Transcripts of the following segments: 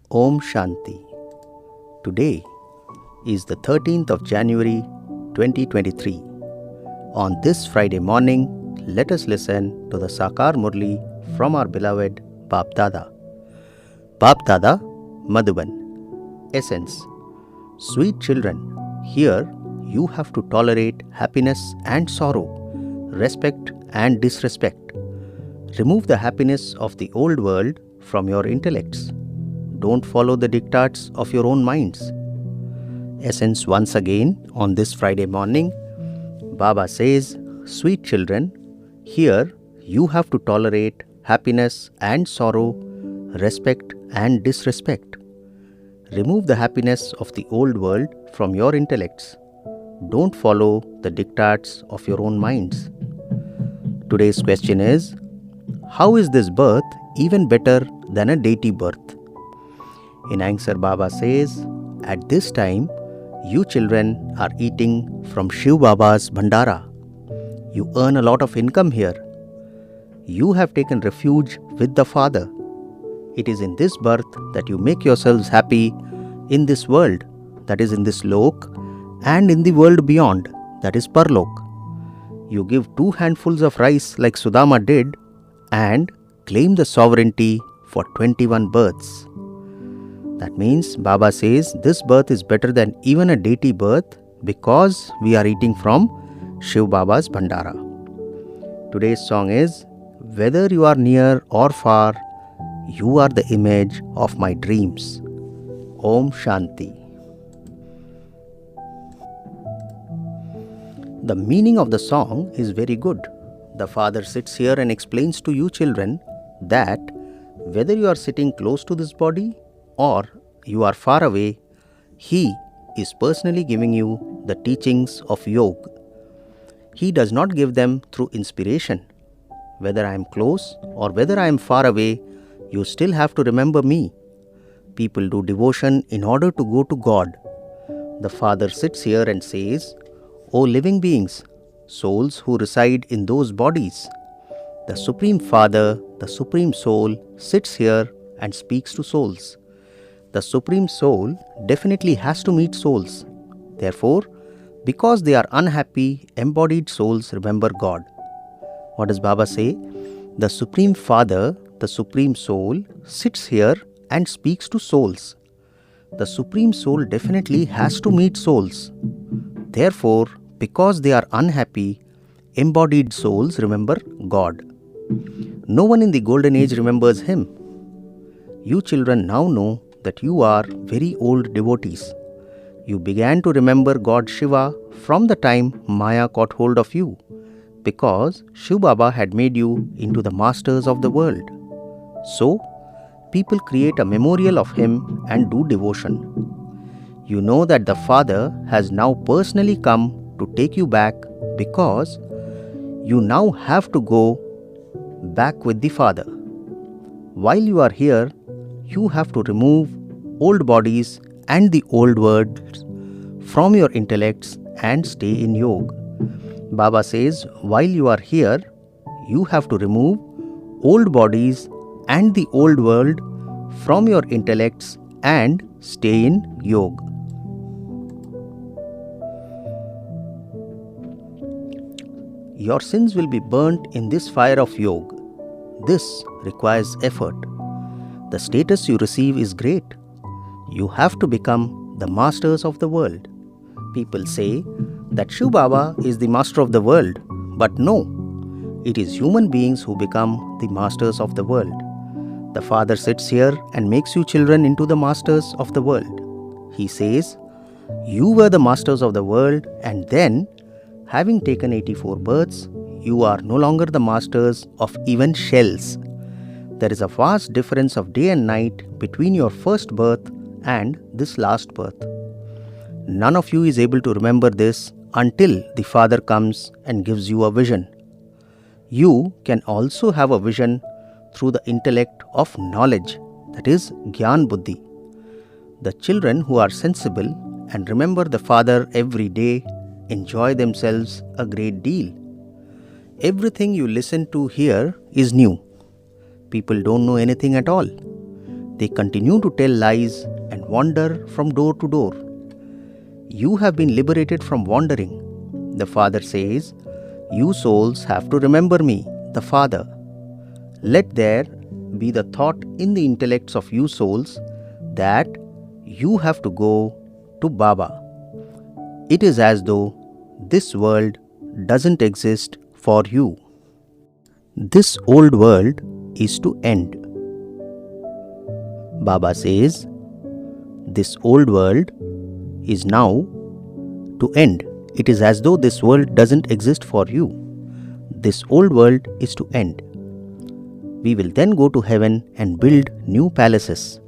Om Shanti. Today is the 13th of January 2023. On this Friday morning, let us listen to the Sakar Murli from our beloved Bap Dada. Bap Dada, Madhuban. Essence. Sweet children, here you have to tolerate happiness and sorrow, respect and disrespect. Remove the happiness of the old world from your intellects. Don't follow the diktats of your own minds. Essence once again on this Friday morning. Baba says, sweet children, here you have to tolerate happiness and sorrow, respect and disrespect. Remove the happiness of the old world from your intellects. Don't follow the diktats of your own minds. Today's question is, how is this birth even better than a deity birth? In answer, Baba says, at this time, you children are eating from Shiv Baba's Bhandara. You earn a lot of income here. You have taken refuge with the Father. It is in this birth that you make yourselves happy in this world, that is in this lok, and in the world beyond, that is Parlok. You give 2 handfuls of rice like Sudama did and claim the sovereignty for 21 births. That means Baba says this birth is better than even a deity birth because we are eating from Shiv Baba's Bhandara. Today's song is, whether you are near or far, you are the image of my dreams. Om Shanti. The meaning of the song is very good. The Father sits here and explains to you children that whether you are sitting close to this body or you are far away, He is personally giving you the teachings of yoga. He does not give them through inspiration. Whether I am close or whether I am far away, you still have to remember me. People do devotion in order to go to God. The Father sits here and says, O living beings, souls who reside in those bodies, the Supreme Father, the Supreme Soul, sits here and speaks to souls. The Supreme Soul definitely has to meet souls. Therefore, because they are unhappy, embodied souls remember God. What does Baba say? The Supreme Father, the Supreme Soul, sits here and speaks to souls. The Supreme Soul definitely has to meet souls. Therefore, because they are unhappy, embodied souls remember God. No one in the Golden Age remembers Him. You children now know that you are very old devotees. You began to remember God Shiva from the time Maya caught hold of you, because Shiv Baba had made you into the masters of the world. So, people create a memorial of Him and do devotion. You know that the Father has now personally come to take you back because you now have to go back with the Father. While you are here, you have to remove old bodies and the old words from your intellects and stay in yoga. Baba says, while you are here, you have to remove old bodies and the old world from your intellects and stay in yoga. Your sins will be burnt in this fire of yoga. This requires effort. The status you receive is great. You have to become the masters of the world. People say that Shiv Baba is the master of the world, but no, it is human beings who become the masters of the world. The Father sits here and makes you children into the masters of the world. He says, you were the masters of the world, and then, having taken 84 births, you are no longer the masters of even shells. There is a vast difference of day and night between your first birth and this last birth. None of you is able to remember this until the Father comes and gives you a vision. You can also have a vision through the intellect of knowledge, that is Gyan Buddhi. The children who are sensible and remember the Father every day enjoy themselves a great deal. Everything you listen to here is new. People don't know anything at all. They continue to tell lies and wander from door to door. You have been liberated from wandering. The Father says, you souls have to remember me, the Father. Let there be the thought in the intellects of you souls that you have to go to Baba. It is as though this world doesn't exist for you. This old world is to end. Baba says, this old world is now to end. It is as though this world doesn't exist for you. This old world is to end. We will then go to heaven and build new palaces.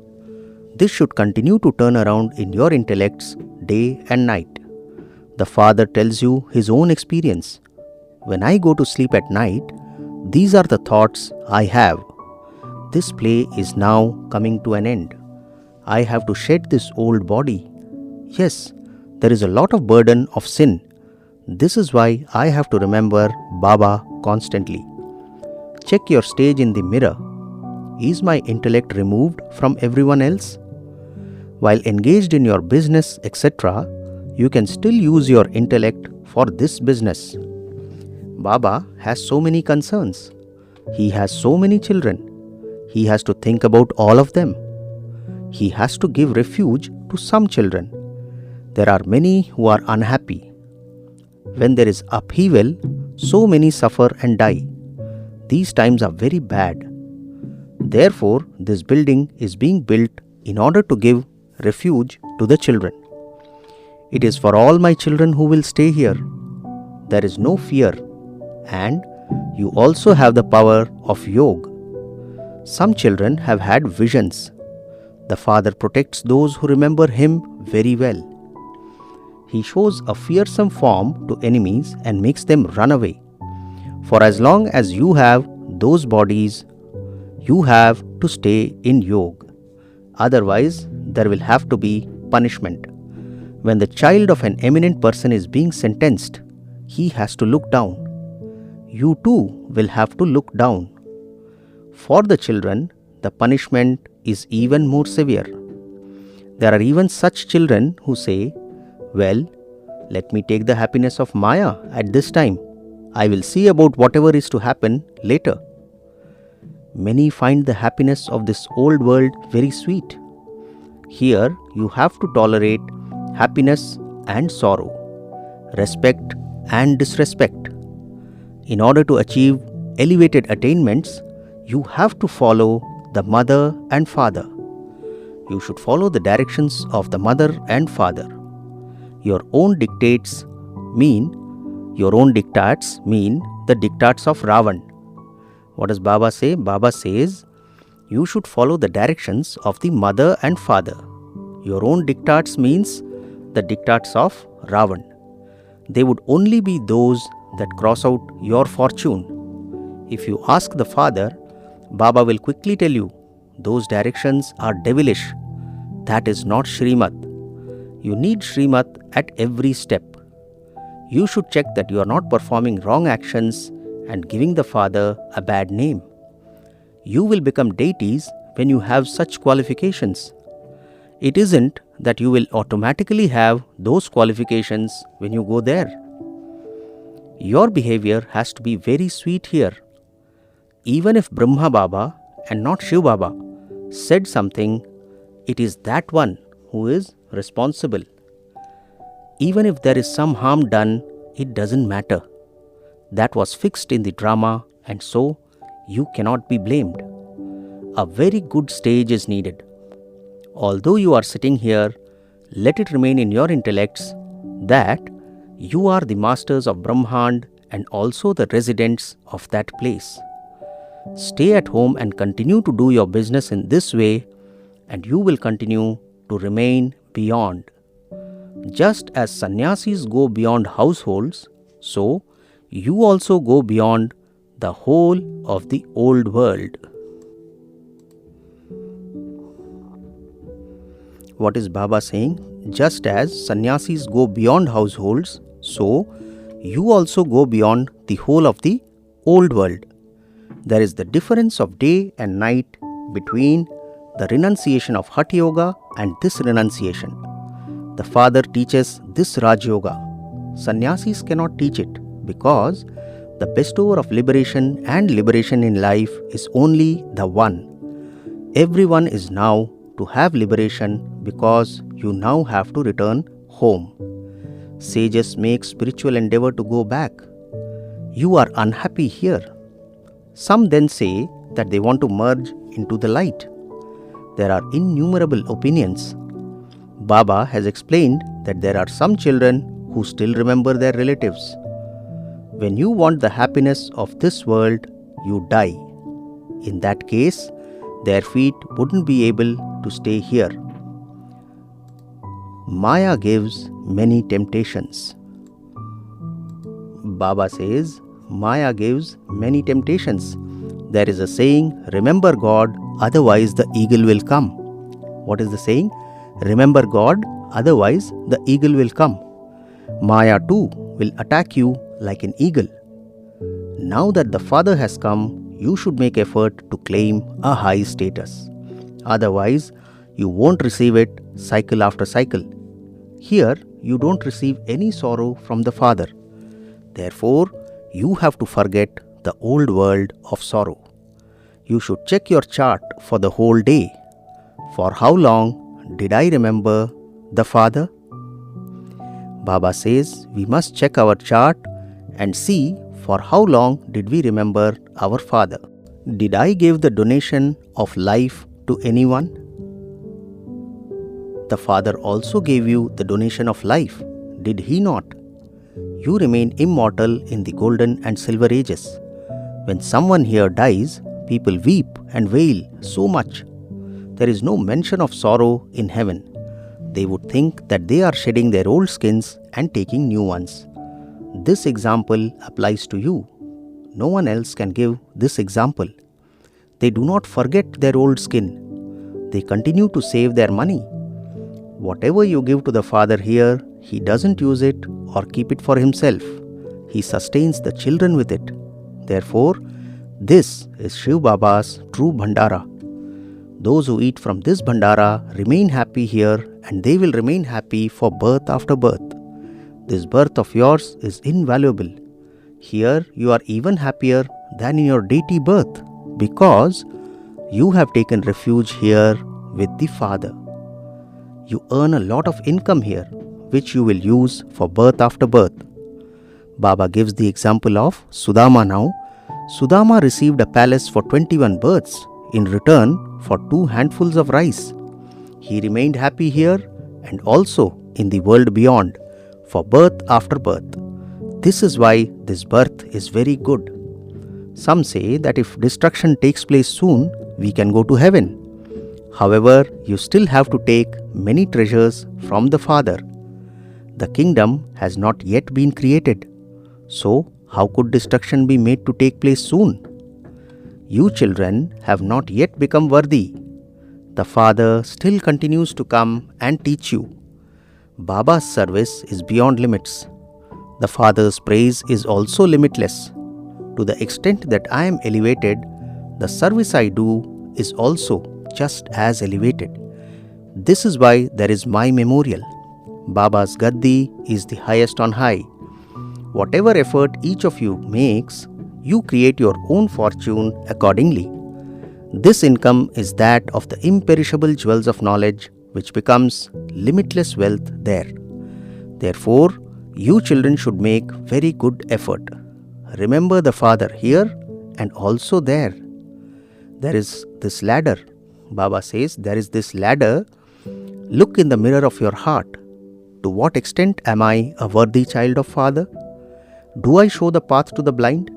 This should continue to turn around in your intellects day and night. The Father tells you his own experience. When I go to sleep at night, these are the thoughts I have. This play is now coming to an end. I have to shed this old body. Yes, there is a lot of burden of sin. This is why I have to remember Baba constantly. Check your stage in the mirror. Is my intellect removed from everyone else? While engaged in your business, etc., you can still use your intellect for this business. Baba has so many concerns. He has so many children. He has to think about all of them. He has to give refuge to some children. There are many who are unhappy. When there is upheaval, so many suffer and die. These times are very bad. Therefore, this building is being built in order to give refuge to the children. It is for all my children who will stay here. There is no fear, and you also have the power of yoga. Some children have had visions. The Father protects those who remember him very well. He shows a fearsome form to enemies and makes them run away. For as long as you have those bodies, you have to stay in yoga. Otherwise, there will have to be punishment. When the child of an eminent person is being sentenced, he has to look down. You too will have to look down. For the children, the punishment is even more severe. There are even such children who say, well, let me take the happiness of Maya at this time. I will see about whatever is to happen later. Many find the happiness of this old world very sweet. Here you have to tolerate happiness and sorrow, respect and disrespect. In order to achieve elevated attainments, you have to follow the mother and father. You should follow the directions of the mother and father. Your own dictats mean the dictats of Ravan. What does Baba say? Baba says, you should follow the directions of the mother and father. Your own dictats means the dictats of Ravan. They would only be those that cross out your fortune. If you ask the Father, Baba will quickly tell you, those directions are devilish. That is not Srimad. You need Srimad at every step. You should check that you are not performing wrong actions and giving the Father a bad name. You will become deities when you have such qualifications. It isn't that you will automatically have those qualifications when you go there. Your behavior has to be very sweet here. Even if Brahma Baba and not Shiv Baba said something, it is that one who is responsible. Even if there is some harm done, it doesn't matter. That was fixed in the drama, and so you cannot be blamed. A very good stage is needed. Although you are sitting here, let it remain in your intellects that you are the masters of Brahmand and also the residents of that place. Stay at home and continue to do your business in this way, and you will continue to remain beyond. Just as sannyasis go beyond households, so you also go beyond the whole of the old world. What is Baba saying? Just as sannyasis go beyond households, so you also go beyond the whole of the old world. There is the difference of day and night between the renunciation of Hatha Yoga and this renunciation. The father teaches this Raj Yoga. Sannyasis cannot teach it because the bestower of liberation and liberation in life is only the one. Everyone is now to have liberation because you now have to return home. Sages make spiritual endeavor to go back. You are unhappy here. Some then say that they want to merge into the light. There are innumerable opinions. Baba has explained that there are some children who still remember their relatives. When you want the happiness of this world, you die. In that case, their feet wouldn't be able to stay here. Maya gives many temptations. Baba says, Maya gives many temptations. There is a saying, remember God, otherwise the eagle will come. What is the saying? Remember God, otherwise the eagle will come. Maya too will attack you like an eagle. Now that the Father has come, you should make effort to claim a high status. Otherwise, you won't receive it cycle after cycle. Here, you don't receive any sorrow from the Father. Therefore, you have to forget the old world of sorrow. You should check your chart for the whole day. For how long did I remember the Father? Baba says we must check our chart and see for how long did we remember our Father. Did I give the donation of life to anyone? The Father also gave you the donation of life, did He not? You remain immortal in the golden and silver ages. When someone here dies, people weep and wail so much. There is no mention of sorrow in heaven. They would think that they are shedding their old skins and taking new ones. This example applies to you. No one else can give this example. They do not forget their old skin. They continue to save their money. Whatever you give to the Father here, He doesn't use it or keep it for Himself. He sustains the children with it. Therefore, this is Shiv Baba's true Bhandara. Those who eat from this Bhandara remain happy here, and they will remain happy for birth after birth. This birth of yours is invaluable. Here you are even happier than in your deity birth because you have taken refuge here with the Father. You earn a lot of income here, which you will use for birth after birth. Baba gives the example of Sudama now. Sudama received a palace for 21 births in return for 2 handfuls of rice. He remained happy here and also in the world beyond for birth after birth. This is why this birth is very good. Some say that if destruction takes place soon, we can go to heaven. However, you still have to take many treasures from the Father. The kingdom has not yet been created. So, how could destruction be made to take place soon? You children have not yet become worthy. The Father still continues to come and teach you. Baba's service is beyond limits. The Father's praise is also limitless. To the extent that I am elevated, the service I do is also just as elevated. This is why there is my memorial. Baba's Gaddi is the highest on high. Whatever effort each of you makes, you create your own fortune accordingly. This income is that of the imperishable jewels of knowledge, which becomes limitless wealth there. Therefore, you children should make very good effort. Remember the Father here and also there. There is this ladder. Baba says there is this ladder. Look in the mirror of your heart. To what extent am I a worthy child of Father? Do I show the path to the blind?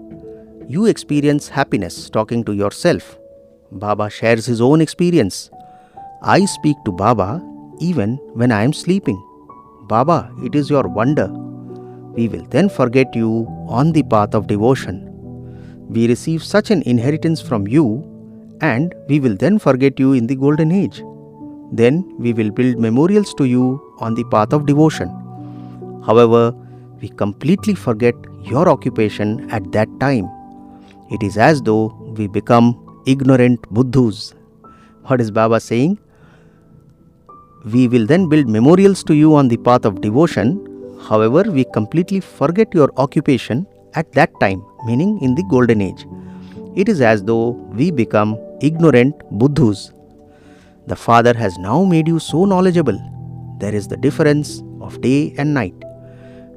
You experience happiness talking to yourself. Baba shares his own experience. I speak to Baba even when I am sleeping. Baba, it is your wonder. We will then forget you on the path of devotion. We receive such an inheritance from you, and we will then forget you in the golden age. Then we will build memorials to you on the path of devotion. However, we completely forget your occupation at that time. It is as though we become ignorant Buddhus. What is Baba saying? We will then build memorials to you on the path of devotion. However, we completely forget your occupation at that time, meaning in the golden age. It is as though we become ignorant Buddhus. The Father has now made you so knowledgeable. There is the difference of day and night.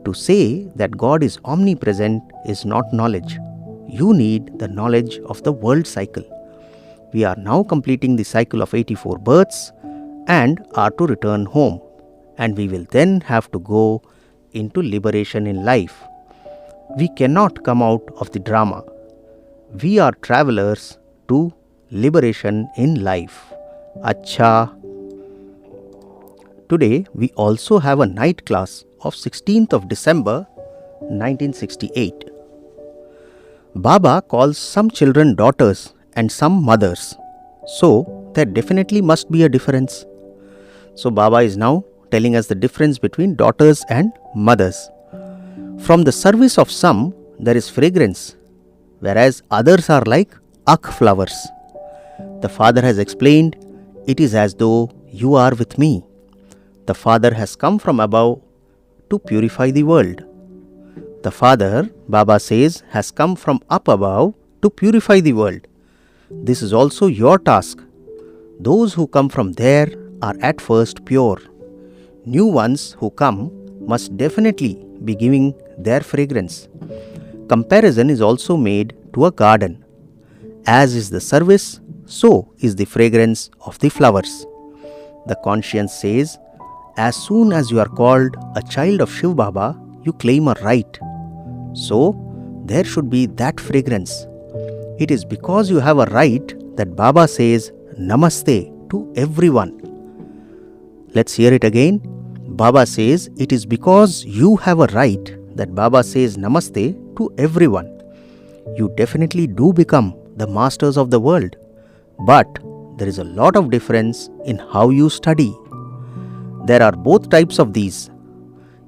To say that God is omnipresent is not knowledge. You need the knowledge of the world cycle. We are now completing the cycle of 84 births and are to return home. And we will then have to go into liberation in life. We cannot come out of the drama. We are travelers to liberation in life. Acha. Today we also have a night class of 16th of December 1968. Baba calls some children daughters and some mothers. So there definitely must be a difference. So Baba is now telling us the difference between daughters and mothers. From the service of some there is fragrance, whereas others are like akh flowers. The Father has explained, it is as though you are with me. The Father has come from above to purify the world. The Father, Baba says, has come from up above to purify the world. This is also your task. Those who come from there are at first pure. New ones who come must definitely be giving their fragrance. Comparison is also made to a garden. As is the service, so is the fragrance of the flowers. The conscience says, as soon as you are called a child of Shiv Baba, you claim a right. So, there should be that fragrance. It is because you have a right that Baba says Namaste to everyone. Let's hear it again. Baba says it is because you have a right that Baba says Namaste to everyone. You definitely do become the masters of the world. But there is a lot of difference in how you study. There are both types of these.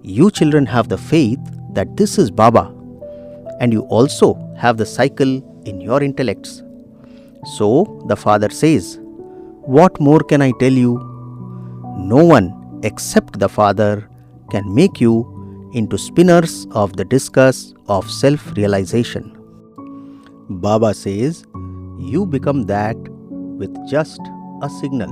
You children have the faith that this is Baba, and you also have the cycle in your intellects. So the Father says, what more can I tell you? No one except the Father can make you into spinners of the discus of self-realization. Baba says, you become that with just a signal.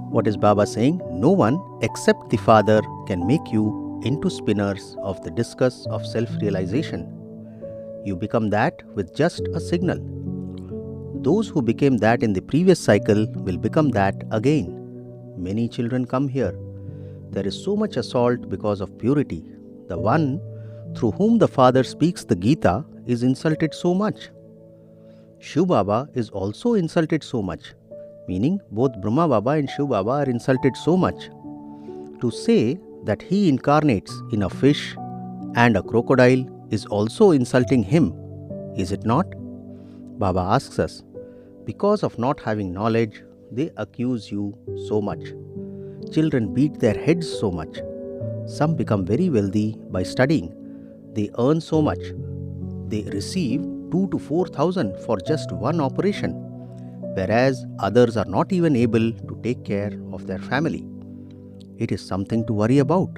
What is Baba saying? No one except the Father can make you into spinners of the discus of self-realization. You become that with just a signal. Those who became that in the previous cycle will become that again. Many children come here. There is so much assault because of purity. The one through whom the Father speaks the Gita is insulted so much. Shiv Baba is also insulted so much, meaning both Brahma Baba and Shiv Baba are insulted so much. To say that he incarnates in a fish and a crocodile is also insulting him, is it not? Baba asks us, because of not having knowledge, they accuse you so much. Children beat their heads so much. Some become very wealthy by studying. They earn so much. They receive 2,000 to 4,000 for just one operation, whereas others are not even able to take care of their family. It is something to worry about.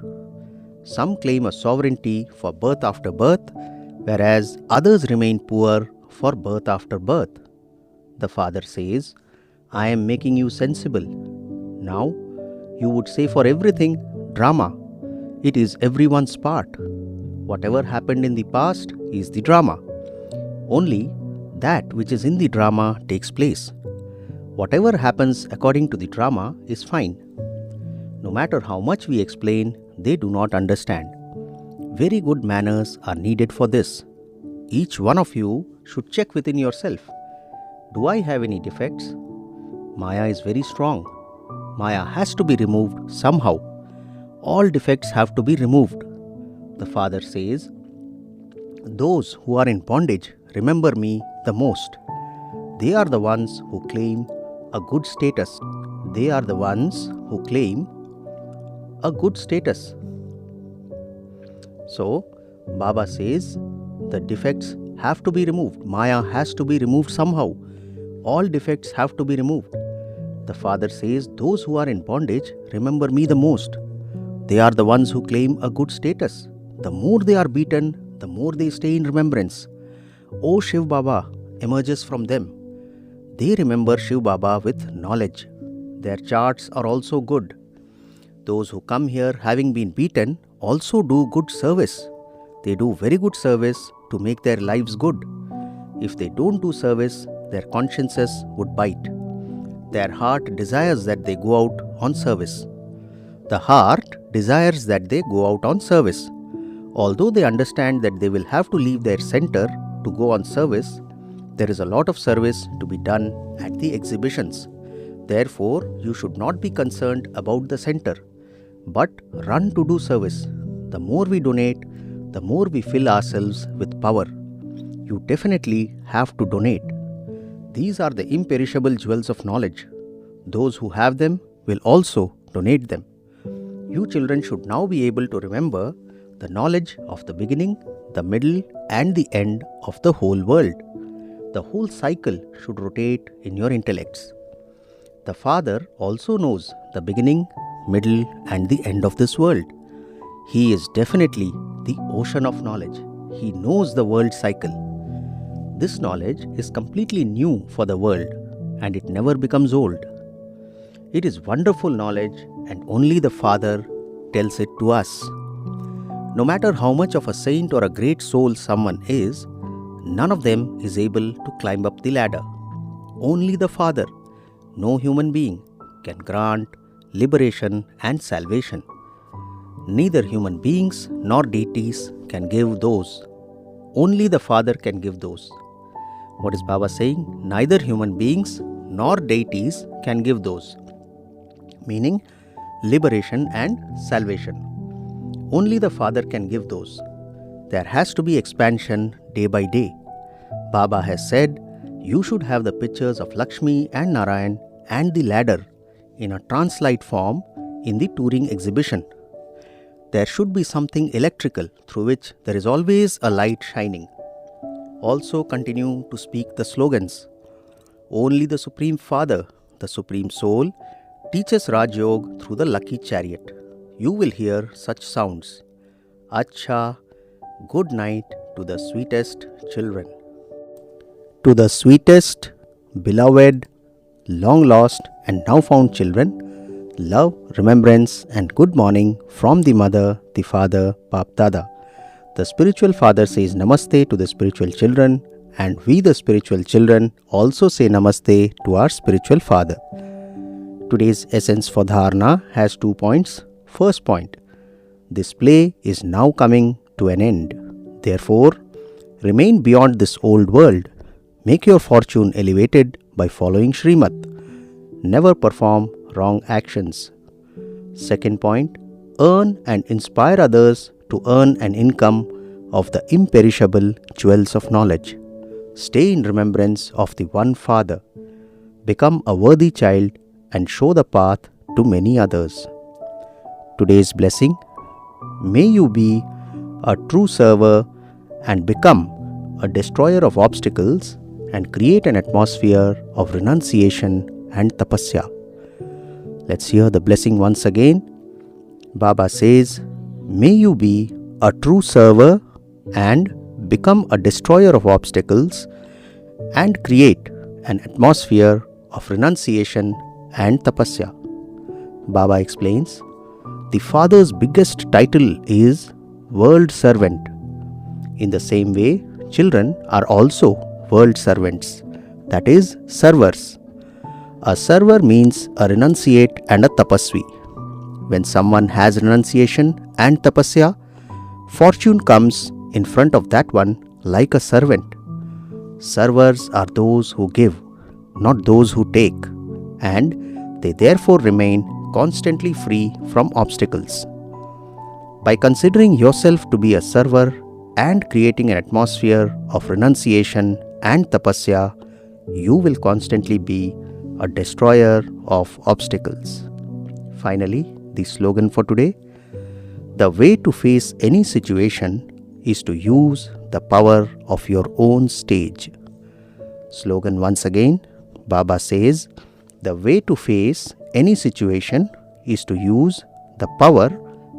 Some claim a sovereignty for birth after birth, whereas others remain poor for birth after birth. The Father says, I am making you sensible. Now, you would say for everything, drama. It is everyone's part. Whatever happened in the past is the drama. Only that which is in the drama takes place. Whatever happens according to the drama is fine. No matter how much we explain, they do not understand. Very good manners are needed for this. Each one of you should check within yourself. Do I have any defects? Maya is very strong. Maya has to be removed somehow. All defects have to be removed. The Father says, those who are in bondage remember me the most. They are the ones who claim a good status. They are the ones who claim a good status. So, Baba says the defects have to be removed. Maya has to be removed somehow. All defects have to be removed. The Father says, those who are in bondage remember me the most. They are the ones who claim a good status. The more they are beaten, the more they stay in remembrance. O Shiv Baba emerges from them. They remember Shiv Baba with knowledge. Their charts are also good. Those who come here having been beaten also do good service. They do very good service to make their lives good. If they don't do service, their consciences would bite. Their heart desires that they go out on service. The heart desires that they go out on service. Although they understand that they will have to leave their center to go on service, there is a lot of service to be done at the exhibitions. Therefore, you should not be concerned about the center, but run to do service. The more we donate, the more we fill ourselves with power. You definitely have to donate. These are the imperishable jewels of knowledge. Those who have them will also donate them. You children should now be able to remember the knowledge of the beginning, the middle, and the end of the whole world. The whole cycle should rotate in your intellects. The Father also knows the beginning, middle, and the end of this world. He is definitely the ocean of knowledge. He knows the world cycle. This knowledge is completely new for the world, and it never becomes old. It is wonderful knowledge, and only the Father tells it to us. No matter how much of a saint or a great soul someone is, none of them is able to climb up the ladder. Only the Father, no human being, can grant liberation and salvation. Neither human beings nor deities can give those. Only the Father can give those. What is Baba saying? Neither human beings nor deities can give those. Meaning, liberation and salvation. Only the Father can give those. There has to be expansion day by day. Baba has said, you should have the pictures of Lakshmi and Narayan and the ladder in a trance-light form in the touring exhibition. There should be something electrical through which there is always a light shining. Also continue to speak the slogans. Only the Supreme Father, the Supreme Soul, teaches Raj Yoga through the lucky chariot. You will hear such sounds. Acha, good night to the sweetest children. To the sweetest, beloved, long lost and now found children, love, remembrance and good morning from the mother, the father, Bap Dada. The spiritual father says namaste to the spiritual children, and we the spiritual children also say namaste to our spiritual father. Today's essence for dharana has 2 points. First point, this play is now coming to an end. Therefore, remain beyond this old world. Make your fortune elevated by following Srimad. Never perform wrong actions. Second point, earn and inspire others to earn an income of the imperishable jewels of knowledge. Stay in remembrance of the one Father. Become a worthy child and show the path to many others. Today's blessing, may you be a true server and become a destroyer of obstacles and create an atmosphere of renunciation and tapasya. Let's hear the blessing once again. Baba says, may you be a true server and become a destroyer of obstacles and create an atmosphere of renunciation and tapasya. Baba explains, the Father's biggest title is World Servant. In the same way, children are also world servants, that is, servers. A server means a renunciate and a tapasvi. When someone has renunciation and tapasya, fortune comes in front of that one like a servant. Servers are those who give, not those who take, and they therefore remain constantly free from obstacles. By considering yourself to be a server and creating an atmosphere of renunciation and tapasya, you will constantly be a destroyer of obstacles. Finally, the slogan for today, the way to face any situation is to use the power of your own stage. Slogan once again, Baba says, The way to face any situation is to use the power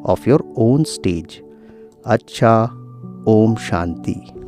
of your own stage. Acha, Om Shanti.